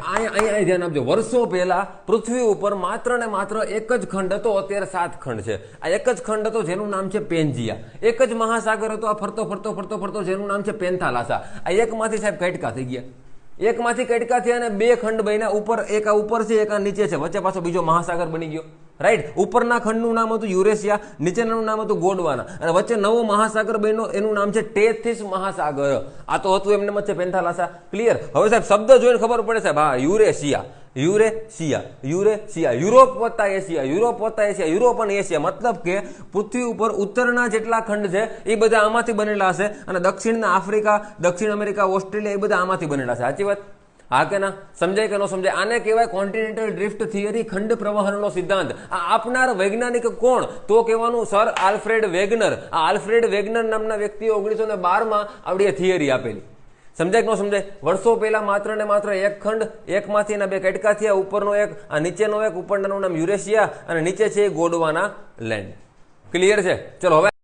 અહીંયા ધ્યાન આપજો, વર્ષો પહેલા પૃથ્વી ઉપર માત્ર ને માત્ર એક જ ખંડ હતો, અત્યારે 7 ખંડ છે. આ એક જ ખંડ હતો જેનું નામ છે પેન્જિયા. એક જ મહાસાગર હતો, આ ફરતો ફરતો ફરતો ફરતો જેનું નામ છે પેન્થાલાસા. આ એકમાંથી સાહેબ કટકા થઈ ગયા, એકમાંથી કટકા થયા અને 2 ખંડ બન્યા. ઉપર એક આ ઉપર છે, એક આ નીચે છે, વચ્ચે પાછો બીજો મહાસાગર બની ગયો. રાઈટ, ઉપરના ખંડનું નામ હતું યુરેશિયા, નીચેનાનું નામ હતું ગોંડવાના, અને વચ્ચે નવો મહાસાગર બન્યો, એનું નામ છે ટેથિસ મહાસાગર. આ તો હતું એમને છે પેન્થાલાસા. ક્લિયર? હવે સાહેબ શબ્દ જોઈને ખબર પડે સાહેબ, હા, યુરેશિયા, યુરેશિયા, યુરેશિયા, યુરોપ વત્તા એશિયા, યુરોપ વત્તા એશિયા, યુરોપ અને એશિયા, મતલબ કે પૃથ્વી ઉપર ઉત્તરના જેટલા ખંડ છે એ બધા આમાંથી બનેલા હશે, અને દક્ષિણના આફ્રિકા, દક્ષિણ અમેરિકા, ઓસ્ટ્રેલિયા એ બધા આમાંથી બનેલા છે. સાચી વાત? હા કે ના? સમજાય કે ન સમજાય? આને કહેવાય કોન્ટિનેન્ટલ ડ્રિફ્ટ થિયરી, ખંડ પ્રવહનનો સિદ્ધાંત. આ આપનાર વૈજ્ઞાનિક કોણ? તો કહેવાનું સર આલ્ફ્રેડ વેગનર. આ આલ્ફ્રેડ વેગનર નામના વ્યક્તિએ 1912માં આવડી થિયરી આપેલી. સમજાય કે ન સમજાય? વર્ષો પહેલા માત્ર ને માત્ર એક ખંડ, એકમાંથી એના 2 કટકા થયા, ઉપરનો એક, આ નીચેનો એક. ઉપરનું નામ યુરેશિયા અને નીચે છે ગોંડવાના લેન્ડ. ક્લિયર છે? ચલો હવે